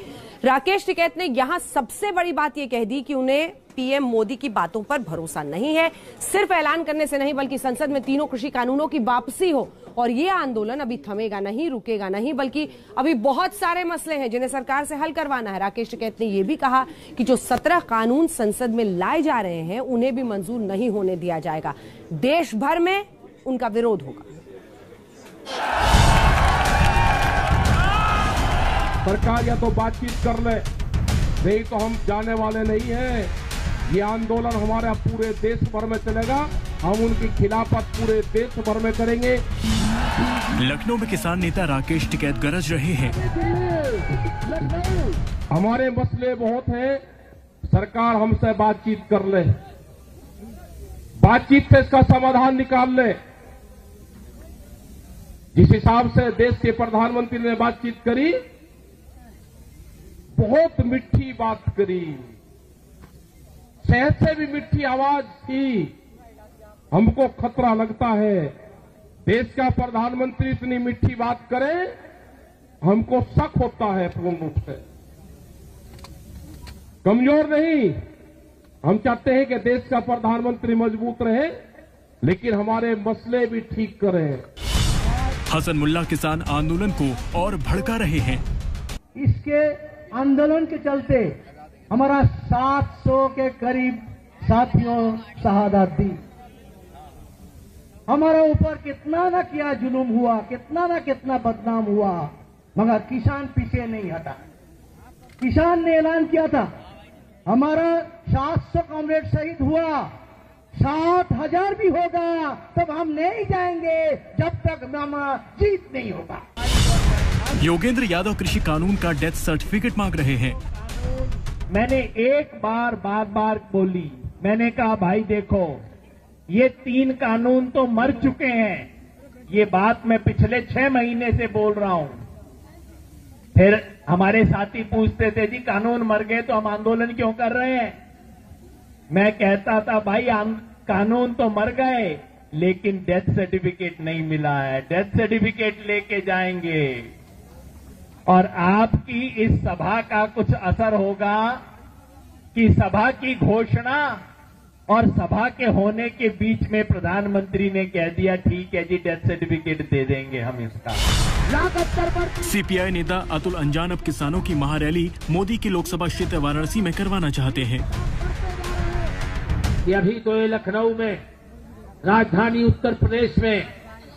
राकेश टिकैत ने यहां सबसे बड़ी बात यह कह दी कि उन्हें पीएम मोदी की बातों पर भरोसा नहीं है। सिर्फ ऐलान करने से नहीं बल्कि संसद में तीनों कृषि कानूनों की वापसी हो, और ये आंदोलन अभी थमेगा नहीं, रुकेगा नहीं, बल्कि अभी बहुत सारे मसले हैं जिन्हें सरकार से हल करवाना है। राकेश टिकैत ने यह भी कहा कि जो 17 कानून संसद में लाए जा रहे हैं उन्हें भी मंजूर नहीं होने दिया जाएगा। देश भर में उनका विरोध होगा। सरकार या तो बातचीत कर ले, नहीं तो हम जाने वाले नहीं हैं। ये आंदोलन हमारे पूरे देश भर में चलेगा, हम उनकी खिलाफत पूरे देश भर में करेंगे। लखनऊ में किसान नेता राकेश टिकैत गरज रहे हैं। हमारे मसले बहुत हैं, सरकार हमसे बातचीत कर ले, बातचीत से इसका समाधान निकाल ले। जिस हिसाब से देश के प्रधानमंत्री ने बातचीत करी, बहुत मीठी बात करी, शहर से भी मीठी आवाज थी, हमको खतरा लगता है। देश का प्रधानमंत्री इतनी मीठी बात करे, हमको शक होता है पूर्ण रूप से। कमजोर नहीं, हम चाहते हैं कि देश का प्रधानमंत्री मजबूत रहे, लेकिन हमारे मसले भी ठीक करें। हसन मुल्ला किसान आंदोलन को और भड़का रहे हैं। इसके आंदोलन के चलते हमारा 700 के करीब साथियों शहादत दी। हमारे ऊपर कितना न किया जुल्म हुआ, कितना न कितना बदनाम हुआ, मगर किसान पीछे नहीं हटा। किसान ने ऐलान किया था हमारा 700 कॉमरेड शहीद हुआ, 60,000 भी होगा तब हम नहीं जाएंगे जब तक मामा जीत नहीं होगा। योगेंद्र यादव कृषि कानून का डेथ सर्टिफिकेट मांग रहे हैं। मैंने एक बार बार बोली, मैंने कहा भाई देखो ये 3 कानून तो मर चुके हैं। ये बात मैं पिछले 6 महीने से बोल रहा हूं। फिर हमारे साथी पूछते थे जी कानून मर गए तो हम आंदोलन क्यों कर रहे हैं? मैं कहता था भाई कानून तो मर गए लेकिन डेथ सर्टिफिकेट नहीं मिला है। डेथ सर्टिफिकेट लेके जाएंगे और आपकी इस सभा का कुछ असर होगा कि सभा की घोषणा और सभा के होने के बीच में प्रधानमंत्री ने कह दिया ठीक है जी डेथ सर्टिफिकेट दे देंगे हम इसका। सीपीआई नेता अतुल अंजान अब किसानों की महारैली मोदी की लोकसभा क्षेत्र वाराणसी में करवाना चाहते हैं। अभी तो ये लखनऊ में, राजधानी उत्तर प्रदेश में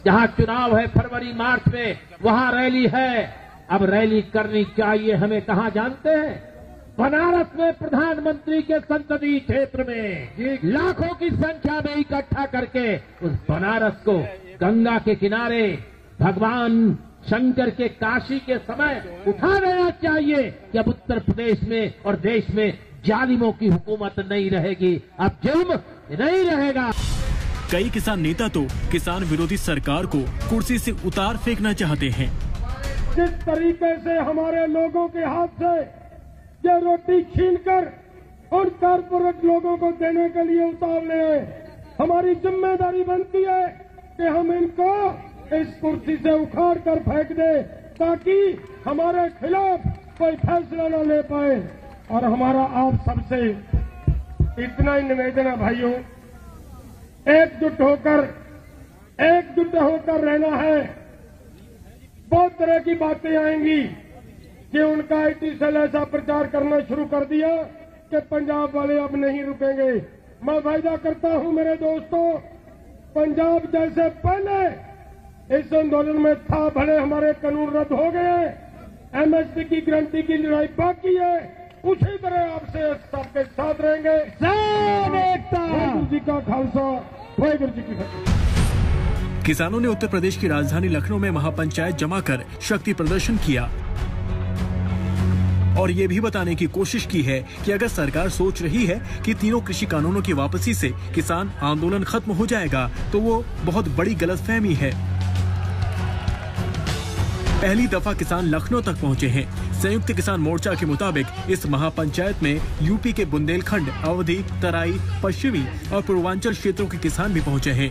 जहां चुनाव है फरवरी मार्च में, वहां रैली है। अब रैली करनी चाहिए हमें कहां जानते हैं? बनारस में प्रधानमंत्री के संसदीय क्षेत्र में लाखों की संख्या में इकट्ठा करके उस बनारस को गंगा के किनारे भगवान शंकर के काशी के समय उठा देना चाहिए कि अब उत्तर प्रदेश में और देश में जालिमों की हुकूमत नहीं रहेगी, अब जुल्म नहीं रहेगा। कई किसान नेता तो किसान विरोधी सरकार को कुर्सी से उतार फेंकना चाहते हैं। जिस तरीके से हमारे लोगों के हाथ से ये रोटी छीनकर उन कारपोरेट लोगों को देने के लिए उतार ले आए, हमारी जिम्मेदारी बनती है कि हम इनको इस कुर्सी से उखाड़ कर फेंक दे ताकि हमारे खिलाफ कोई फैसला न ले पाए। और हमारा आप सबसे इतना ही निवेदन है भाइयों, एकजुट होकर रहना है। बहुत तरह की बातें आएंगी कि उनका आईटी सेल ऐसा प्रचार करना शुरू कर दिया कि पंजाब वाले अब नहीं रुकेंगे। मैं वायदा करता हूं मेरे दोस्तों, पंजाब जैसे पहले इस आंदोलन में था, भले हमारे कानून रद्द हो गए, एमएसपी की गारंटी की लड़ाई बाकी है, उसी तरह आपसे सबके साथ रहेंगे। वाहिगुरू जी का खालसा, वाहिगुरू जी की फतेह। किसानों ने उत्तर प्रदेश की राजधानी लखनऊ में महापंचायत जमाकर शक्ति प्रदर्शन किया और ये भी बताने की कोशिश की है कि अगर सरकार सोच रही है कि तीनों कृषि कानूनों की वापसी से किसान आंदोलन खत्म हो जाएगा तो वो बहुत बड़ी गलतफहमी है। पहली दफा किसान लखनऊ तक पहुंचे हैं। संयुक्त किसान मोर्चा के मुताबिक इस महापंचायत में यूपी के बुंदेलखंड, अवधी, तराई, पश्चिमी और पूर्वांचल क्षेत्रों के किसान भी पहुंचे हैं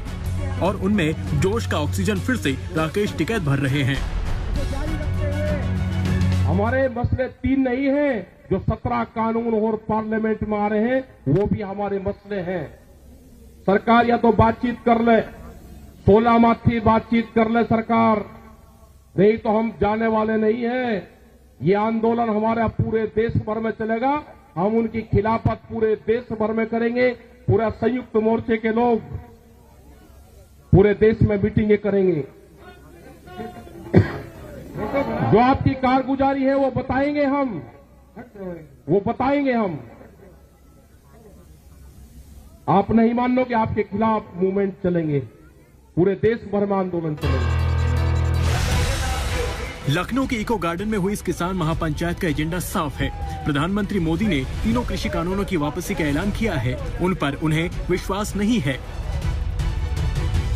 और उनमें जोश का ऑक्सीजन फिर से राकेश टिकैत भर रहे हैं। हमारे मसले 3 नहीं हैं जो 17 कानून और पार्लियामेंट में आ रहे हैं, वो भी हमारे मसले हैं। सरकार या तो बातचीत कर ले, 16 माथी बातचीत कर ले सरकार, नहीं तो हम जाने वाले नहीं हैं। ये आंदोलन हमारे पूरे देश भर में चलेगा, हम उनकी खिलाफत पूरे देश भर में करेंगे। पूरा संयुक्त मोर्चे के लोग पूरे देश में मीटिंगें करेंगे। जो आपकी कारगुजारी है वो बताएंगे हम। आप नहीं मान लो कि आपके खिलाफ मूवमेंट चलेंगे, पूरे देश भर में आंदोलन चलेंगे। लखनऊ के इको गार्डन में हुई इस किसान महापंचायत का एजेंडा साफ है। प्रधानमंत्री मोदी ने तीनों कृषि कानूनों की वापसी का ऐलान किया है, उन पर उन्हें विश्वास नहीं है।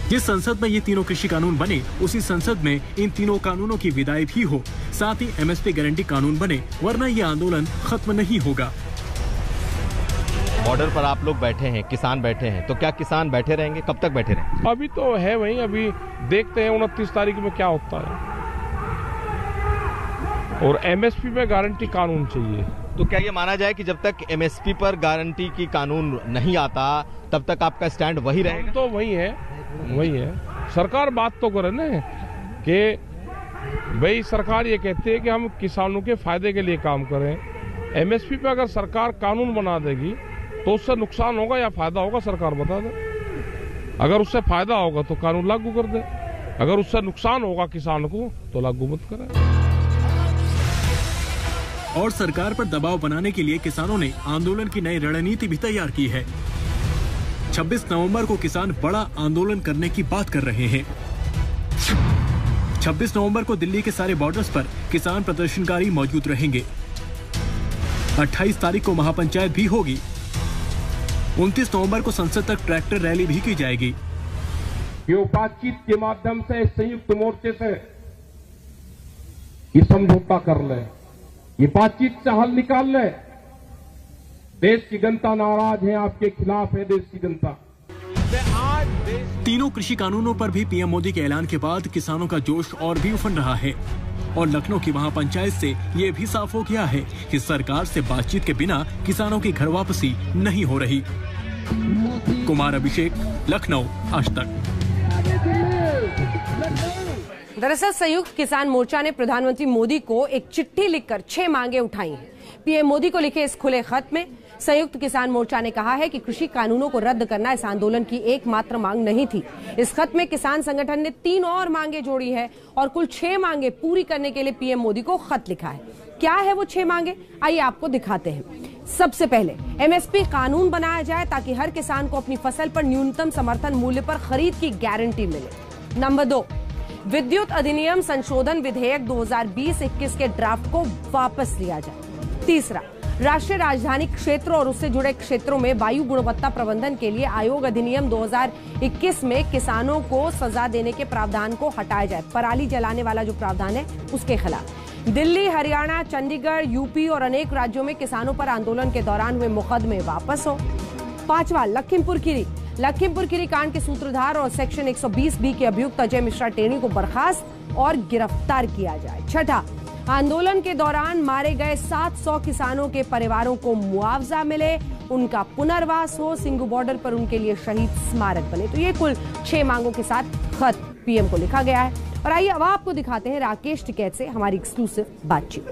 जिस संसद में ये तीनों कृषि कानून बने उसी संसद में इन तीनों कानूनों की विदाई भी हो, साथ ही एमएसपी गारंटी कानून बने, वरना ये आंदोलन खत्म नहीं होगा। बॉर्डर पर आप लोग बैठे हैं, किसान बैठे हैं, तो क्या किसान बैठे रहेंगे? कब तक बैठे रहेंगे? अभी तो है वहीं, अभी देखते हैं 29 तारीख में क्या होता है। और एमएसपी पे गारंटी कानून चाहिए। तो क्या ये माना जाए कि जब तक एमएसपी पर गारंटी की कानून नहीं आता तब तक आपका स्टैंड वही रहेगा? तो वही है। सरकार बात तो करे ना कि भाई सरकार ये कहती है कि हम किसानों के फायदे के लिए काम करें। एमएसपी पे अगर सरकार कानून बना देगी तो उससे नुकसान होगा या फायदा होगा सरकार बता दे। अगर उससे फायदा होगा तो कानून लागू कर दे, अगर उससे नुकसान होगा किसान को तो लागू मत करें। और सरकार पर दबाव बनाने के लिए किसानों ने आंदोलन की नई रणनीति भी तैयार की है। 26 नवंबर को किसान बड़ा आंदोलन करने की बात कर रहे हैं। 26 नवंबर को दिल्ली के सारे बॉर्डर्स पर किसान प्रदर्शनकारी मौजूद रहेंगे। 28 तारीख को महापंचायत भी होगी। 29 नवंबर को संसद तक ट्रैक्टर रैली भी की जाएगी। ये बातचीत के माध्यम से संयुक्त मोर्चे से ये समझौता कर ले, ये बातचीत से हल निकाल ले। देश की जनता नाराज है, आपके खिलाफ है देश की जनता। तीनों कृषि कानूनों पर भी पीएम मोदी के ऐलान के बाद किसानों का जोश और भी उफन रहा है और लखनऊ की महापंचायत से ये भी साफ हो गया है कि सरकार से बातचीत के बिना किसानों की घर वापसी नहीं हो रही। कुमार अभिषेक, लखनऊ, आज तक। दरअसल संयुक्त किसान मोर्चा ने प्रधानमंत्री मोदी को एक चिट्ठी लिखकर 6 मांगे उठाई हैं। पीएम मोदी को लिखे इस खुले खत में संयुक्त किसान मोर्चा ने कहा है कि कृषि कानूनों को रद्द करना इस आंदोलन की एकमात्र मांग नहीं थी। इस खत में किसान संगठन ने 3 और मांगे जोड़ी है और कुल 6 मांगे पूरी करने के लिए पीएम मोदी को खत लिखा है। क्या है वो 6 मांगे, आइए आपको दिखाते हैं। सबसे पहले एमएसपी कानून बनाया जाए ताकि हर किसान को अपनी फसल पर न्यूनतम समर्थन मूल्य पर खरीद की गारंटी मिले। नंबर 2, विद्युत अधिनियम संशोधन विधेयक 2020-21 के ड्राफ्ट को वापस लिया जाए। तीसरा, राष्ट्रीय राजधानी क्षेत्र और उससे जुड़े क्षेत्रों में वायु गुणवत्ता प्रबंधन के लिए आयोग अधिनियम 2021 में किसानों को सजा देने के प्रावधान को हटाया जाए। पराली जलाने वाला जो प्रावधान है उसके खिलाफ दिल्ली, हरियाणा, चंडीगढ़, यूपी और अनेक राज्यों में किसानों पर आंदोलन के दौरान हुए मुकदमे वापस हो। 5वां, लखीमपुर खीरी कांड के सूत्रधार और सेक्शन 120B के अभियुक्त अजय मिश्रा टेनी को बर्खास्त और गिरफ्तार किया जाए। 6ठा, आंदोलन के दौरान मारे गए 700 किसानों के परिवारों को मुआवजा मिले, उनका पुनर्वास हो, सिंघू बॉर्डर पर उनके लिए शहीद स्मारक बने। तो ये कुल 6 मांगों के साथ खत पीएम को लिखा गया है। और आइए अब आपको दिखाते हैं राकेश टिकैत से हमारी एक्सक्लूसिव बातचीत।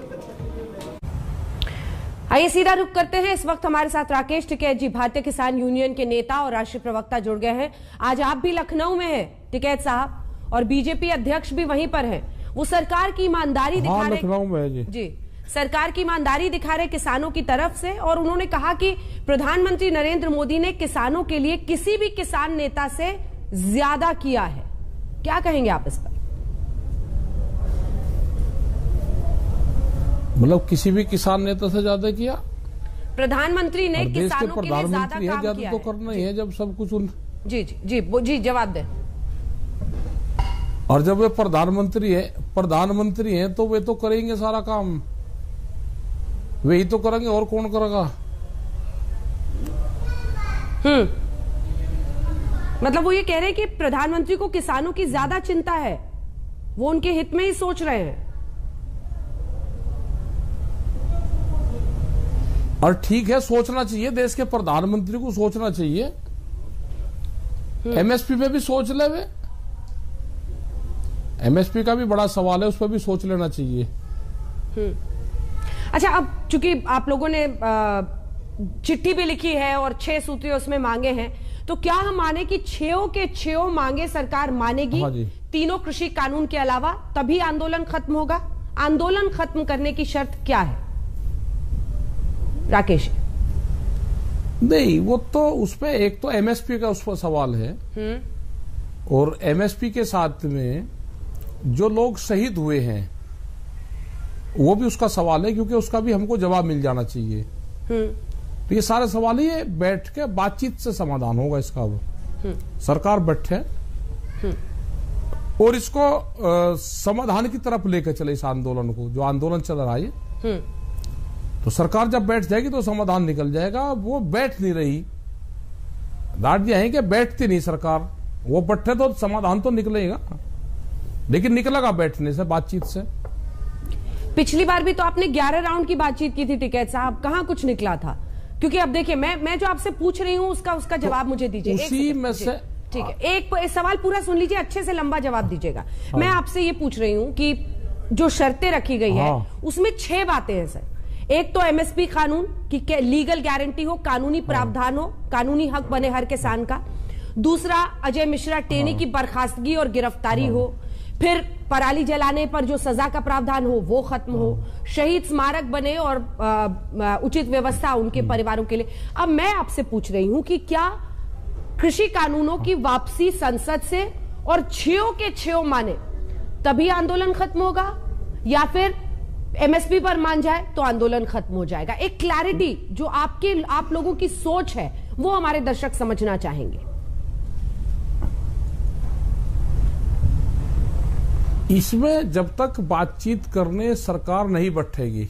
आइए सीधा रुख करते हैं। इस वक्त हमारे साथ राकेश टिकैत जी, भारतीय किसान यूनियन के नेता और राष्ट्रीय प्रवक्ता जुड़ गए हैं। आज आप भी लखनऊ में हैं टिकैत साहब, और बीजेपी अध्यक्ष भी वहीं पर हैं। वो सरकार की ईमानदारी दिखा रहे, लखनऊ में जी सरकार की ईमानदारी दिखा रहे किसानों की तरफ से, और उन्होंने कहा कि प्रधानमंत्री नरेंद्र मोदी ने किसानों के लिए किसी भी किसान नेता से ज्यादा किया है। क्या कहेंगे आप इस पर? मतलब किसी भी किसान नेता से ज्यादा किया? प्रधानमंत्री ने किसानों के लिए ज्यादा काम किया तो करना ही है जब सब कुछ जी जी जी जी जवाब दें। और जब वे प्रधानमंत्री हैं तो वे तो करेंगे सारा काम, वे ही तो करेंगे, और कौन करेगा? मतलब वो ये कह रहे हैं कि प्रधानमंत्री को किसानों की ज्यादा चिंता है, वो उनके हित में ही सोच रहे हैं। और ठीक है, सोचना चाहिए, देश के प्रधानमंत्री को सोचना चाहिए। एमएसपी पे भी सोच ले, वे एमएसपी का भी बड़ा सवाल है, उस पर भी सोच लेना चाहिए। अच्छा, अब चूंकि आप लोगों ने चिट्ठी भी लिखी है और 6 सूत्री उसमें मांगे हैं, तो क्या हम माने कि 6 के 6 मांगे सरकार मानेगी? हाँ जी। तीनों कृषि कानून के अलावा तभी आंदोलन खत्म होगा? आंदोलन खत्म करने की शर्त क्या है राकेश? नहीं, वो तो उसपे एक तो एमएसपी का उस पर सवाल है, और एमएसपी के साथ में जो लोग शहीद हुए हैं वो भी उसका सवाल है, क्योंकि उसका भी हमको जवाब मिल जाना चाहिए। तो ये सारे सवाल ही बैठ के बातचीत से समाधान होगा इसका। वो सरकार बैठे और इसको समाधान की तरफ लेकर चले, इस आंदोलन को, जो आंदोलन चल रहा है। तो सरकार जब बैठ जाएगी तो समाधान निकल जाएगा। वो बैठ नहीं रही, दाद यह है कि बैठती नहीं सरकार। वो बैठे तो समाधान तो निकलेगा, लेकिन निकलेगा बैठने से, बातचीत से। पिछली बार भी तो आपने 11 राउंड की बातचीत की थी टिकैत साहब, कहां कुछ निकला था? क्योंकि अब देखिए, मैं जो आपसे पूछ रही हूं उसका जवाब मुझे दीजिए। उसी में से ठीक है, एक सवाल पूरा सुन लीजिए, अच्छे से लंबा जवाब दीजिएगा। मैं आपसे ये पूछ रही हूं कि जो शर्तें रखी गई है उसमें 6 बातें हैं सर। एक तो एमएसपी कानून की लीगल गारंटी हो, कानूनी प्रावधान हो, कानूनी हक बने हर किसान का। दूसरा, अजय मिश्रा टेनी की बर्खास्तगी और गिरफ्तारी हो। फिर पराली जलाने पर जो सजा का प्रावधान हो वो खत्म हो। शहीद स्मारक बने और उचित व्यवस्था उनके परिवारों के लिए। अब मैं आपसे पूछ रही हूं कि क्या कृषि कानूनों की वापसी संसद से और 6 के 6 माने तभी आंदोलन खत्म होगा, या फिर एमएसपी पर मान जाए तो आंदोलन खत्म हो जाएगा? एक क्लैरिटी जो आप लोगों की सोच है वो हमारे दर्शक समझना चाहेंगे। इसमें जब तक बातचीत करने सरकार नहीं बैठेगी,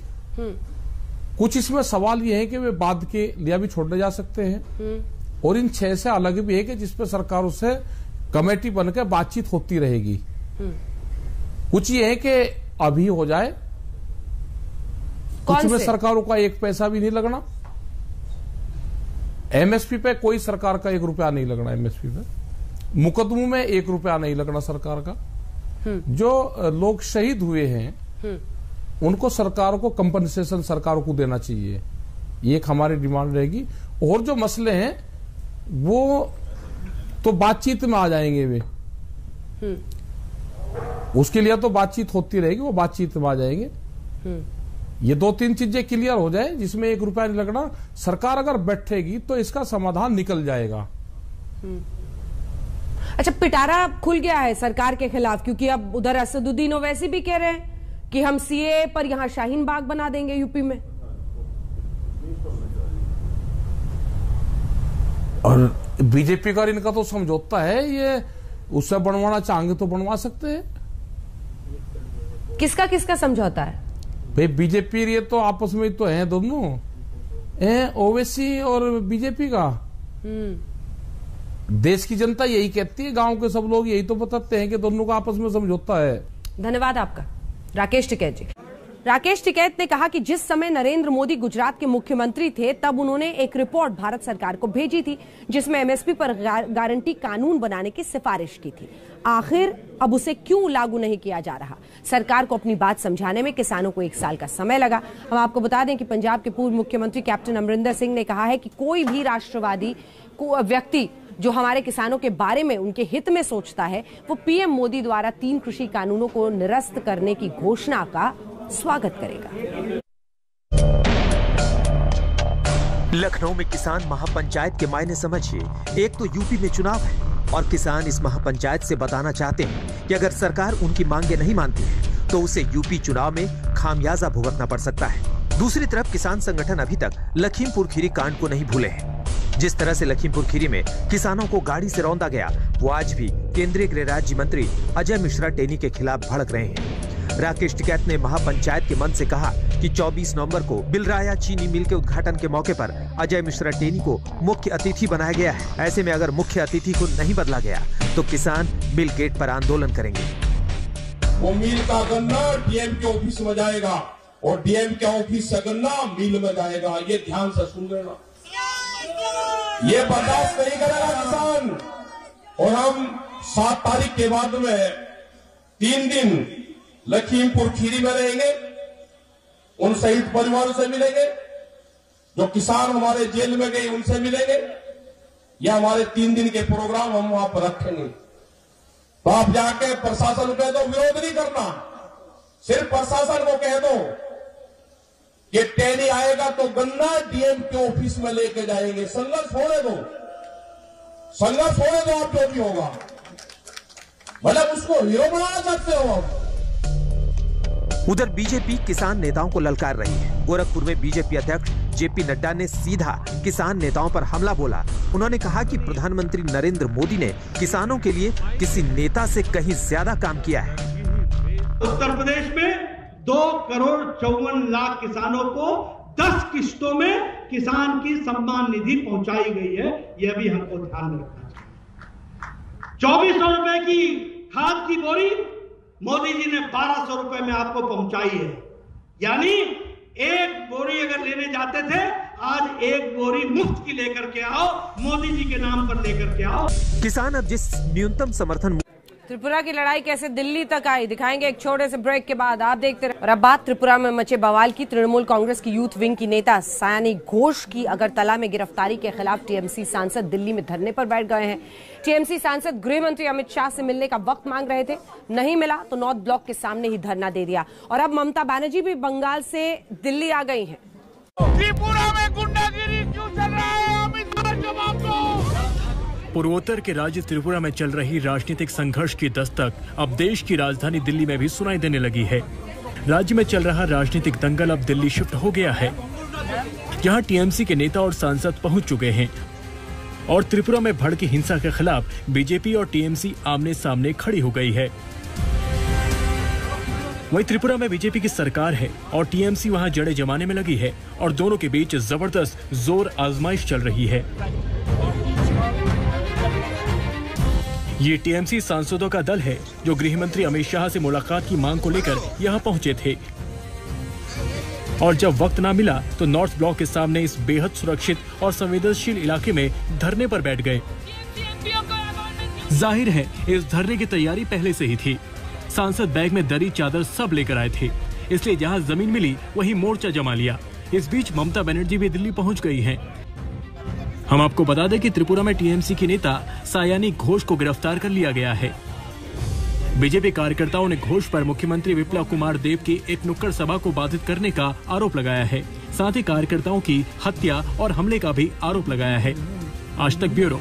कुछ इसमें सवाल ये है कि वे बाद के लिया भी छोड़ने जा सकते हैं, और इन 6 से अलग भी है कि जिसपे सरकारों से कमेटी बनकर बातचीत होती रहेगी। कुछ ये है कि अभी हो जाए, कुछ में सरकारों का 1 पैसा भी नहीं लगना। एमएसपी पे कोई सरकार का 1 रुपया नहीं लगना। एमएसपी पे मुकदमों में 1 रुपया नहीं लगना सरकार का। जो लोग शहीद हुए हैं उनको सरकारों को कंपनसेशन सरकारों को देना चाहिए, ये एक हमारी डिमांड रहेगी। और जो मसले हैं वो तो बातचीत में आ जाएंगे वे, उसके लिए तो बातचीत होती रहेगी, वो बातचीत में आ जाएंगे। ये 2-3 चीजें क्लियर हो जाए जिसमें 1 रुपया नहीं लगना, सरकार अगर बैठेगी तो इसका समाधान निकल जाएगा। अच्छा, पिटारा खुल गया है सरकार के खिलाफ, क्योंकि अब उधर असदुद्दीन ओवैसी भी कह रहे हैं कि हम सीए पर यहां शाहीन बाग बना देंगे यूपी में। और बीजेपी का इनका तो समझौता है, ये उससे बनवाना चाहेंगे तो बनवा सकते हैं। किसका किसका समझौता है भाई? बीजेपी ये तो आपस में तो है दोनों, ओवैसी और बीजेपी का। देश की जनता यही कहती है, गांव के सब लोग यही तो बताते हैं कि दोनों का आपस में समझौता है। धन्यवाद आपका राकेश टिकैत जी। राकेश टिकैत ने कहा कि जिस समय नरेंद्र मोदी गुजरात के मुख्यमंत्री थे तब उन्होंने एक रिपोर्ट भारत सरकार को भेजी थी जिसमें एमएसपी पर गारंटी कानून बनाने की सिफारिश की थी। आखिर अब उसे क्यों लागू नहीं किया जा रहा? सरकार को अपनी बात समझाने में किसानों को 1 साल का समय लगा। हम आपको बता दें कि पंजाब के पूर्व मुख्यमंत्री कैप्टन अमरिंदर सिंह ने कहा है कि कोई भी राष्ट्रवादी व्यक्ति जो हमारे किसानों के बारे में उनके हित में सोचता है वो पीएम मोदी द्वारा 3 कृषि कानूनों को निरस्त करने की घोषणा का स्वागत करेगा। लखनऊ में किसान महापंचायत के मायने समझिए। एक तो यूपी में चुनाव है और किसान इस महापंचायत से बताना चाहते हैं कि अगर सरकार उनकी मांगे नहीं मानती है तो उसे यूपी चुनाव में खामियाजा भुगतना पड़ सकता है। दूसरी तरफ किसान संगठन अभी तक लखीमपुर खीरी कांड को नहीं भूले हैं। जिस तरह से लखीमपुर खीरी में किसानों को गाड़ी से रौंदा गया, वो आज भी केंद्रीय गृह राज्य मंत्री अजय मिश्रा टेनी के खिलाफ भड़क रहे हैं। राकेश टिकैत ने महापंचायत के मंच से कहा कि 24 नवंबर को बिलराया चीनी मिल के उद्घाटन के मौके पर अजय मिश्रा टेनी को मुख्य अतिथि बनाया गया है। ऐसे में अगर मुख्य अतिथि को नहीं बदला गया तो किसान मिल गेट पर आंदोलन करेंगे। वो मिल का गन्ना डीएम के ऑफिस में जाएगा और डीएम के ऑफिस से गन्ना मिल में जाएगा। ये ध्यान से सुन लेना, ये बर्दाश्त नहीं करेगा किसान। और हम 7 तारीख के बाद में 3 दिन लखीमपुर खीरी में रहेंगे, उन शहीद परिवारों से मिलेंगे, जो किसान हमारे जेल में गए उनसे मिलेंगे। यह हमारे 3 दिन के प्रोग्राम हम वहां पर रखेंगे। तो आप जाके प्रशासन को कह दो विरोध नहीं करना, सिर्फ प्रशासन को कह दो कि टेनी आएगा तो गन्ना डीएम के ऑफिस में लेके जाएंगे। संघर्ष होने दो, संघर्ष होने दो, आप जो भी होगा। मतलब उसको हीरो बनाना चाहते हो आप। उधर बीजेपी किसान नेताओं को ललकार रही है। गोरखपुर में बीजेपी अध्यक्ष जेपी नड्डा ने सीधा किसान नेताओं पर हमला बोला। उन्होंने कहा कि प्रधानमंत्री नरेंद्र मोदी ने किसानों के लिए किसी नेता से कहीं ज्यादा काम किया है। उत्तर प्रदेश में 2,54,00,000 किसानों को 10 किस्तों में किसान की सम्मान निधि पहुंचाई गई है। यह भी हमको ध्यान रखना चाहिए। 2400 रुपए की खाद की बोरी मोदी जी ने 1200 रुपए में आपको पहुंचाई है। यानी एक बोरी अगर लेने जाते थे, आज एक बोरी मुफ्त की लेकर के आओ, मोदी जी के नाम पर लेकर के आओ। किसान अब जिस न्यूनतम समर्थन त्रिपुरा की लड़ाई कैसे दिल्ली तक आई, दिखाएंगे एक छोटे से ब्रेक के बाद। आप देखते रहे। और अब बात त्रिपुरा में मचे बवाल की। तृणमूल कांग्रेस की यूथ विंग की नेता सायानी घोष की अगरतला में गिरफ्तारी के खिलाफ टीएमसी सांसद दिल्ली में धरने पर बैठ गए हैं। टीएमसी सांसद गृह मंत्री अमित शाह से मिलने का वक्त मांग रहे थे, नहीं मिला तो नॉर्थ ब्लॉक के सामने ही धरना दे दिया। और अब ममता बनर्जी भी बंगाल से दिल्ली आ गई हैं। त्रिपुरा में गुंडागिरी क्यों चल रहा है? अमित शाह जवाब दो। पूर्वोत्तर के राज्य त्रिपुरा में चल रही राजनीतिक संघर्ष की दस्तक अब देश की राजधानी दिल्ली में भी सुनाई देने लगी है। राज्य में चल रहा राजनीतिक दंगल अब दिल्ली शिफ्ट हो गया है। यहाँ टीएमसी के नेता और सांसद पहुंच चुके हैं और त्रिपुरा में भड़की हिंसा के खिलाफ बीजेपी और टीएमसी आमने सामने खड़ी हो गई है। वहीं त्रिपुरा में बीजेपी की सरकार है और टीएमसी वहां जड़े जमाने में लगी है और दोनों के बीच जबरदस्त जोर आजमाइश चल रही है। ये टीएमसी सांसदों का दल है जो गृह मंत्री अमित शाह से मुलाकात की मांग को लेकर यहाँ पहुँचे थे और जब वक्त ना मिला तो नॉर्थ ब्लॉक के सामने इस बेहद सुरक्षित और संवेदनशील इलाके में धरने पर बैठ गए। जाहिर है इस धरने की तैयारी पहले से ही थी। सांसद बैग में दरी चादर सब लेकर आए थे, इसलिए जहां जमीन मिली वहीं मोर्चा जमा लिया। इस बीच ममता बनर्जी भी दिल्ली पहुंच गई हैं। हम आपको बता दें कि त्रिपुरा में टीएमसी की नेता सायानी घोष को गिरफ्तार कर लिया गया है। बीजेपी कार्यकर्ताओं ने घोष पर मुख्यमंत्री विप्लव कुमार देब की एक नुक्कड़ सभा को बाधित करने का आरोप लगाया है। साथ ही कार्यकर्ताओं की हत्या और हमले का भी आरोप लगाया है। आज तक ब्यूरो।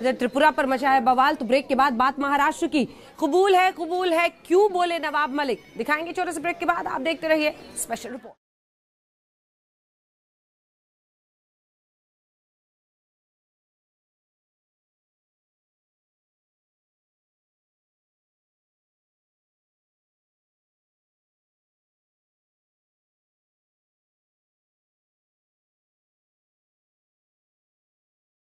त्रिपुरा पर मचा है बवाल, तो ब्रेक के बाद बात महाराष्ट्र की। कबूल है क्यों बोले नवाब मलिक, दिखाएंगे छोटे से ब्रेक के बाद। आप देखते रहिए स्पेशल रिपोर्ट।